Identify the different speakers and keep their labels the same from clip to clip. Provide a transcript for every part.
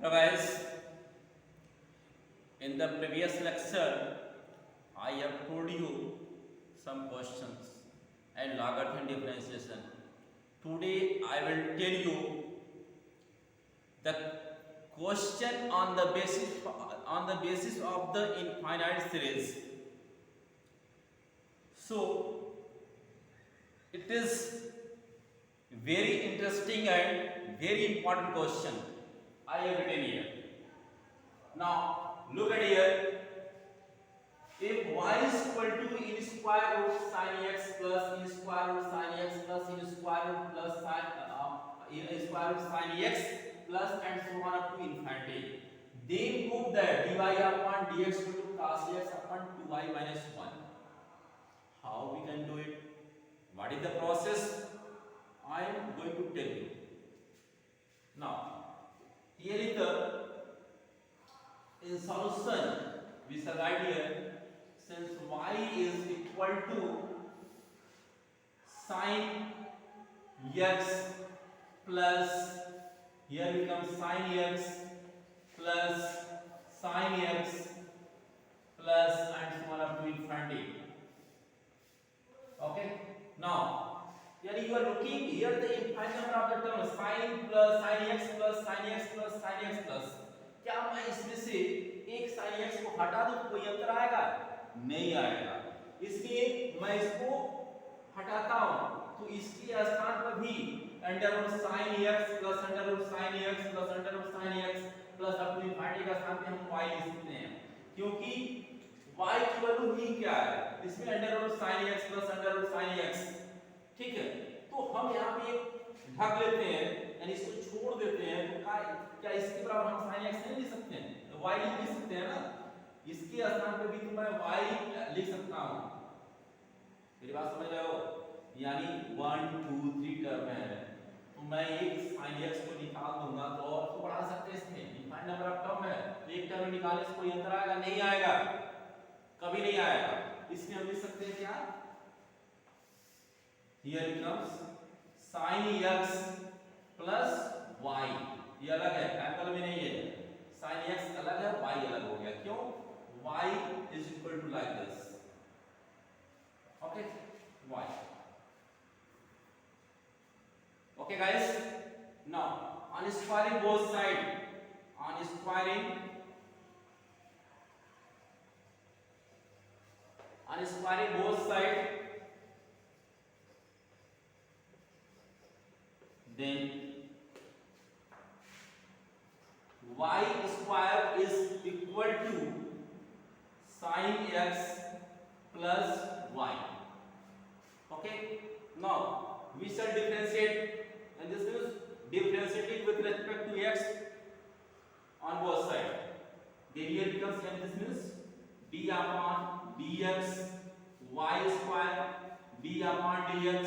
Speaker 1: Hello guys, in the previous lecture I have told you some questions and Lagarthian differentiation. Today I will tell you the question on the basis of the infinite series. So it is very interesting and very important question I have written here. Now look at here. If y is equal to in square root sin x plus in square root sin x plus in square root plus in square root sin x plus and so on up to infinity, then prove that dy upon dx equal to cos x upon 2y minus 1. How we can do it? What is the process? I am going to tell you. Now, here is the in solution we shall write here, since y is equal to sin x plus here becomes sin x plus sin x plus and so on up to infinity. Okay, now yani you are looking here the infinite number of the term sin plus sin x plus sin x plus sin x plus, क्या मैं इसमें से एक sin x को हटा दूं कोई अंतर आएगा? नहीं आएगा। इसलिए मैं इसको हटाता हूं तो इसके स्थान पर भी under root sin x plus under root sin x plus under root sin x plus अब इनफिनिटी का स्थान पे हम y लिख सकते हैं, क्योंकि y की वैल्यू ही क्या है? इसमें under root sin x plus under root sin x, ठीक है। तो हम यहाँ पे ढक लेते हैं यानी इसको छोड़ देते हैं, तो क्या इसके बराबर हम sin x नहीं लिख सकते हैं? तो y लिख सकते हैं ना, इसके स्थान पे भी तो मैं y लिख सकता हूं। मेरी बात समझ रहे हो? यानी 1 2 3 टर्म है तो मैं एक sin x को निकाल दूंगा तो और को बढ़ा सकते हैं, इसमें इनफाइनाइट नंबर ऑफ टर्म है, एक टर्म में निकालने से कोई अंतर आएगा? नहीं आएगा, कभी नहीं आएगा। इसमें हम लिख सकते हैं क्या? Here becomes sin x plus y, ये अलग है, एंगल में नहीं है। sin x अलग है, y अलग हो गया। क्यों? y is equal to like this. Okay, y. Okay guys, now on squaring both sides, on squaring both sides, then y square is equal to sin x plus y. Okay, now we shall differentiate, and this is differentiating with respect to x on both sides. Then here becomes, and this means d upon dx y square d upon dx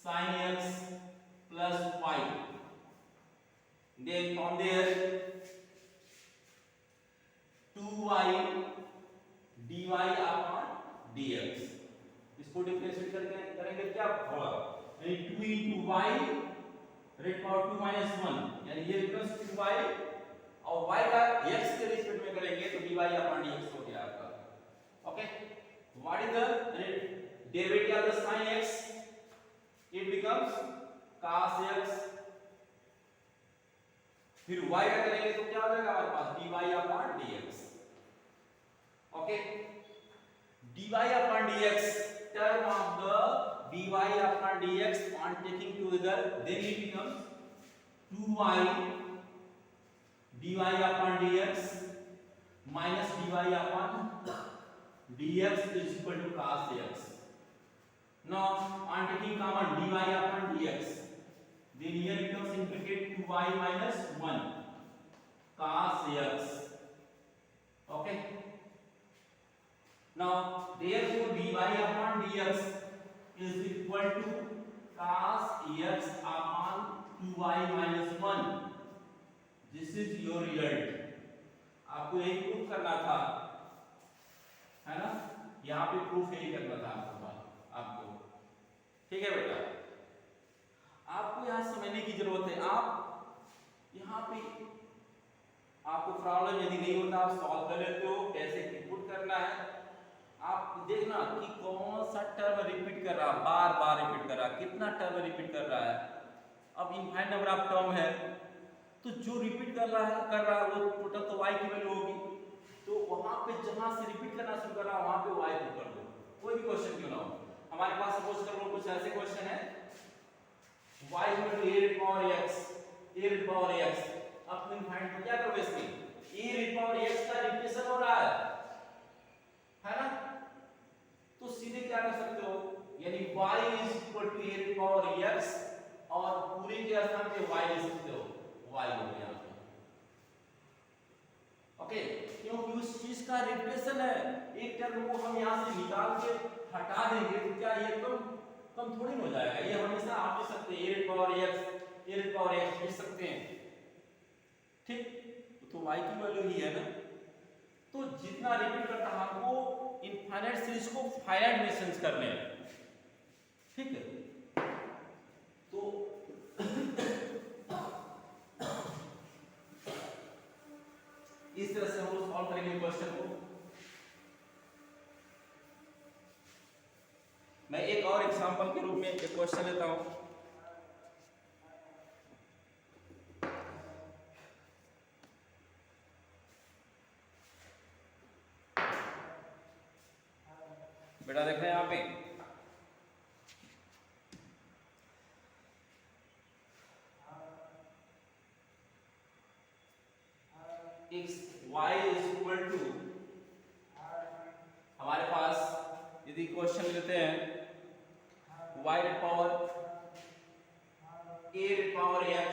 Speaker 1: sin x plus y. Then from there 2y dy upon dx, इसको differentiate करके करेंगे क्या होगा? यानी 2 into y rate power 2 minus 1, यानी ये becomes 2y और y का x के रिस्पेक्ट में करेंगे तो dy upon dx हो गया आपका। Okay, what is the derivative of the sin x? It becomes cos x, फिर y का करेंगे तो क्या हो जाएगा हमारे पास? dy upon dx. Okay, dy upon dx, term of the dy upon dx on taking together, then it becomes 2y dy upon dx minus dy upon dx is equal to cos x. Now on taking common dy upon dx, then here becomes simplified 2y minus 1 cos x. Okay, now therefore dy upon dx is equal to cos x upon 2y minus 1. This is your result. आपको यही proof करना था, है ना? यहाँ पे proof यही करना था आपको, ठीक है बेटा? आपको यहाँ समझने की जरूरत है। आप यहाँ पे आपको प्रॉब्लम यदि नहीं होता आप सॉल्व कर लेते हो, कैसे इनपुट करना है आप देखना कि कौन सा टर्म रिपीट कर रहा है, बार बार रिपीट कर रहा है, कितना टर्म रिपीट कर रहा है। अब इनफाइनाइट नंबर ऑफ टर्म है तो जो रिपीट कर रहा है वो टोटल तो y की वैल्यू होगी, तो वहां पे जहां से रिपीट करना शुरू कर रहा है वहां पे y को कर दो, कोई भी क्वेश्चन क्यों ना हो। हमारे पास सपोज कर लो कुछ ऐसे क्वेश्चन है y equal to a power x, अब तुम फाइंड तो क्या करोगे इसकी a पावर x का रिप्लेसन हो रहा है ना, तो सीधे क्या कर सकते हो, यानी y is equal to a power x और पूरे के स्थान पे y ले सकते हो, y हो गया। ओके, क्योंकि उस चीज का रिप्लेसन है, एक टर्म को हम यहां से निकाल के हटा देंगे तो क्या ये कम थोड़ी हो जाएगा, ये हमेशा आप लिख सकते हैं a पावर x लिख सकते हैं, ठीक, तो y की वैल्यू ही है ना। तो जितना रिपीट करता है हमको इनफाइनाइट सीरीज को फाइनाइट में चेंज करने हैं, ठीक है। तो इस तरह से हम लोग सॉल्व करेंगे क्वेश्चन को। मैं एक और एग्जांपल के रूप में एक क्वेश्चन लेता हूं। बेटा देख रहे हैं यहाँ पे x y is equal to, हमारे पास यदि क्वेश्चन लेते हैं y power a power x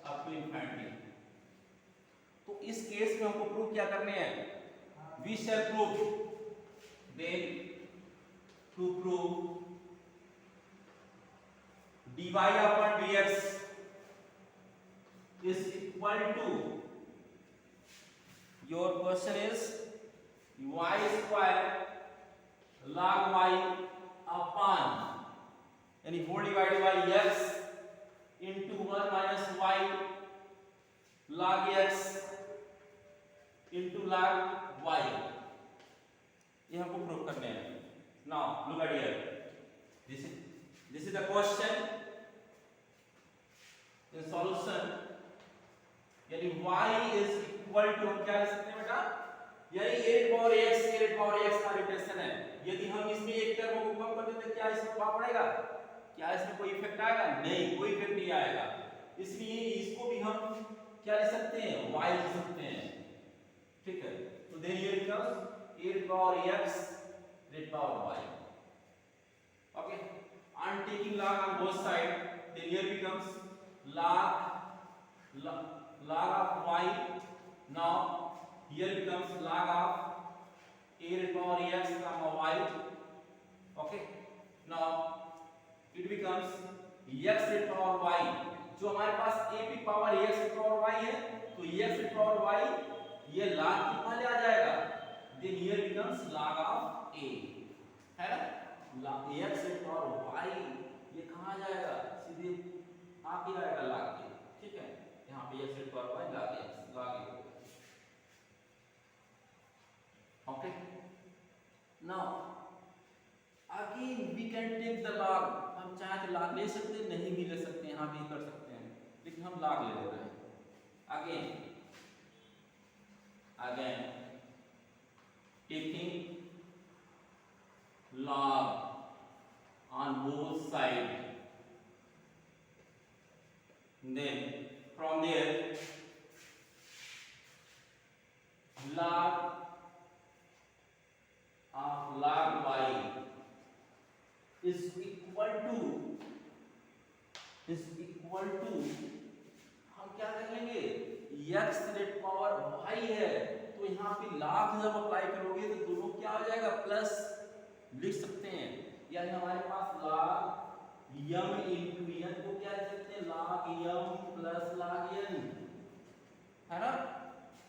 Speaker 1: up to infinity. तो इस केस में हमको प्रूव क्या करने हैं, we shall prove, then to prove dy upon dx is equal to, your question is y square log y upon, यानी 4 divided by x into 1 minus y log x into log y, ये हमको prove करने हैं। Now look at here, this is the question in solution, यानी y is equal to, हम क्या लिख सकते हैं बेटा, यानी a पावर x का रिप्लेसन है, यदि हम इसमें एक टर्म को कम कर देते क्या इसमें प्रभाव पड़ेगा, क्या इसमें कोई इफेक्ट आएगा, नहीं, कोई इफेक्ट नहीं आएगा, इसलिए इसको भी हम क्या लिख सकते हैं, y लिख सकते हैं, ठीक है। तो then here becomes a power x raised power y, okay, and taking log on both side, then here becomes log of y, now here becomes log of a raised power x comma y, okay, now it becomes x raised power y, जो हमारे पास a की power x raised power y है, तो x raised power y ये log कितना ले आ जाएगा, then here becomes log of a, है ना, x raised power y ये कहाँ आ जाएगा, सीधे आगे आएगा log के, ठीक है, यहाँ पे x raised power y log a, okay, now again we can take the log, हम चाहे तो log ले सकते हैं, नहीं भी ले सकते हैं, यहाँ भी कर सकते हैं, लेकिन हम log ले रहे हैं। again taking log on both sides, then from there log of log y is equal to हम क्या कर लेंगे, x रेट पावर y है, तो यहाँ पे log जब अप्लाई करोगे तो दोनों क्या हो जाएगा, प्लस लिख सकते हैं, यानी हमारे पास log m into n को क्या लिख सकते हैं, log m plus log n, है ना।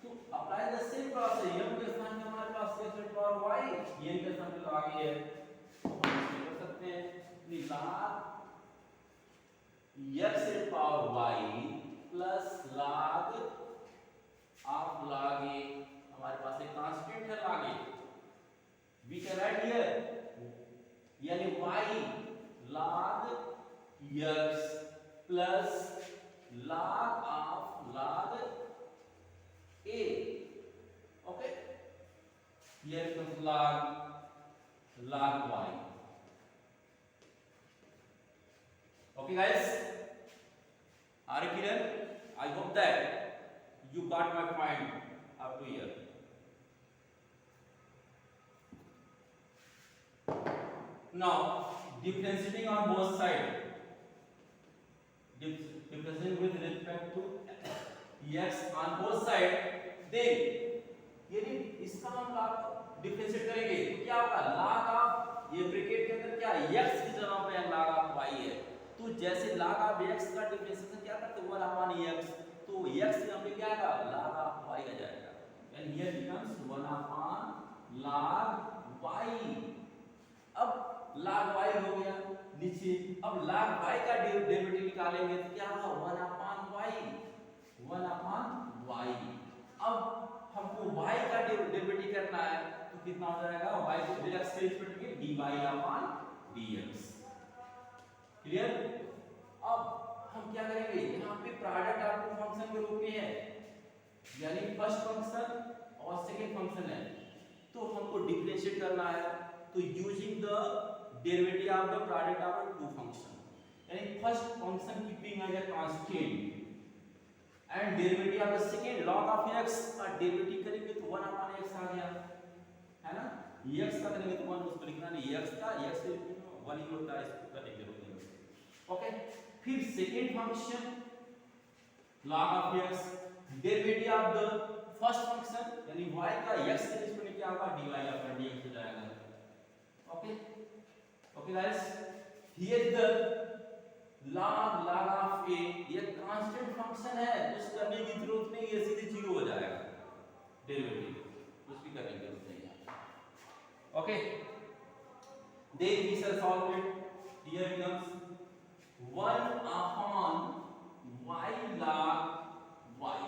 Speaker 1: तो apply the same process, m के स्थान पे हमारे पास x rate power y, n के स्थान पे log a है, तो हम इसमें कर सकते हैं log x rate power y plus plus log of log a, हमारे पास एक कांस्टेंट है log a, we can write here यानी y log x plus log of log a, okay, here comes log y. Okay guys, are you clear? I hope that you got my point up to here. Now differentiating on both sides, differentiating with respect to x on both sides, then यदि इसका हम differentiate करेंगे तो क्या होगा, log of, ये bracket के अंदर क्या x की जगह पे log ऑफ y है, तो जैसे log ऑफ x का डिफरेंशिएशन क्या करते हैं 1/x, तो x यहाँ पे क्या आएगा log ऑफ y आ जाएगा, and here becomes 1/log y. अब log y हो गया नीचे, अब log y का डेरिवेटिव निकालेंगे तो क्या होगा 1/y. अब हमको y का डेरिवेटिव करना है तो कितना हो जाएगा, y को x के रिस्पेक्ट में dy/dx. क्लियर? अब हम क्या करेंगे, यहाँ पे प्रोडक्ट आपको फंक्शन के रूप में है, यानी फर्स्ट फंक्शन और सेकंड फंक्शन है, तो हमको डिफरेंशिएट करना है, तो using the derivative of the product of two function, यानी first function keeping as a constant and derivative of the second log of x का डेरिवेटिव करेंगे तो 1/x आ गया, है ना, x का करेंगे तो 1 उसको लिखना नहीं, x का x से 1 ही होता है, इसको करने की जरूरत नहीं. ओके, फिर second function log of x, derivative of the first function यानी y का x के रिस्पेक्ट में क्या होगा dy/dx हो जाएगा. Okay okay guys, here the log of a ये कांस्टेंट फंक्शन है, कुछ करने की जरूरत नहीं, ये सीधे 0 हो जाएगा डेरिवेटिव, कुछ भी करने की जरूरत नहीं है. Okay, then we shall solve it. Here becomes 1/y log y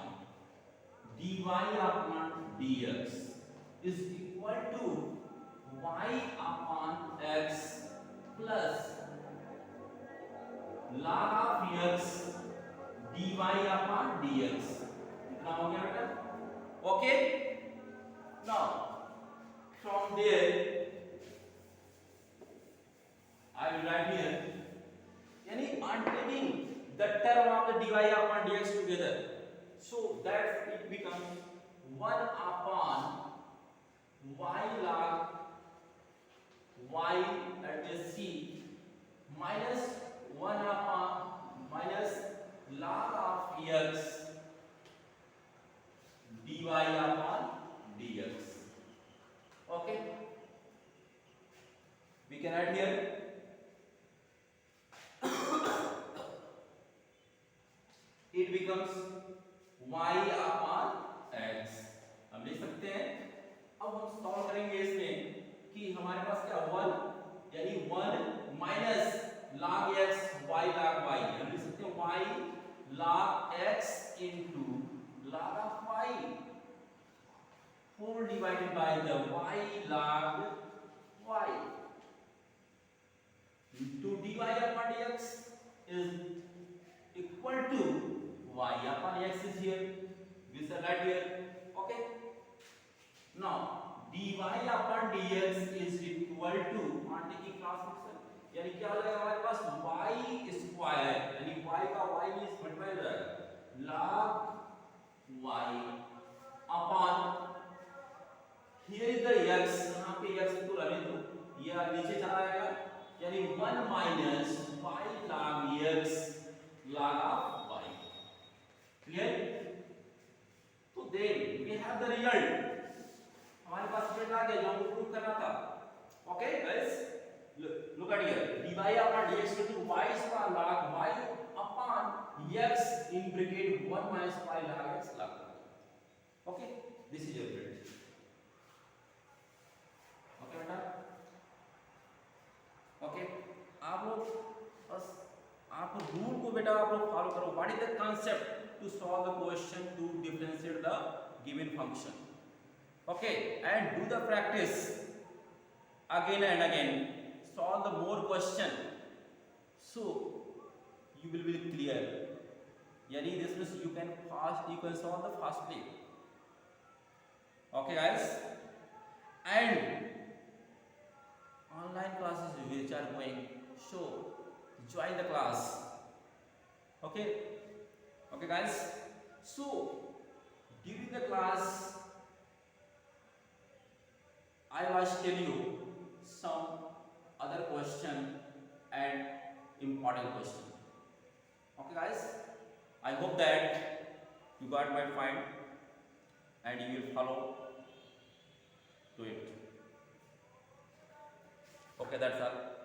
Speaker 1: dy/dx is equal to y/x plus log of x dy/dx. इतना हो गया बेटा. Okay, now from there I will write here, यानी I'm taking the term of the dy/dx together, so that it becomes 1/y log y at c minus 1/minus log of x dy/dx. Okay, we can add here it becomes y/x. हम लिख सकते हैं, अब हम solve करेंगे इसमें कि हमारे पास क्या 1 यानी 1 minus log x y log y, हम लिख सकते हैं y log x into log of y whole divided by the y log y. To dy/dx is equal to y/x is here, we shall write here. Okay, now dy/dx is equal to, on taking cross section, यानी क्या हो जाएगा हमारे पास y square, यानी y का y में multiply हो जाएगा log y upon here is the x, यहाँ पे x को रहने दो, ये नीचे चला जाएगा, यानी 1 minus y log x log of y. Clear? तो then we have the result, हमारे पास रिजल्ट आ गया जो हमको प्रूव करना था. Okay guys, look at here, dy/dx equal to y square log y upon x in bracket 1 minus y log x log y. Okay, this is your result. Okay बेटा, okay, आप लोग बस आप रूल को बेटा आप लोग फॉलो करो. What is the concept to solve the question to differentiate the given function. Okay, and do the practice again and again. Solve the more question, so you will be clear. Yani this means you can solve the fastly. Okay, guys, and online classes which are going, so join the class. Okay, okay, guys. So during the class, I was tell you some other question and important question. Okay, guys. I hope that you got my point and you will follow to it. Okay, that's all.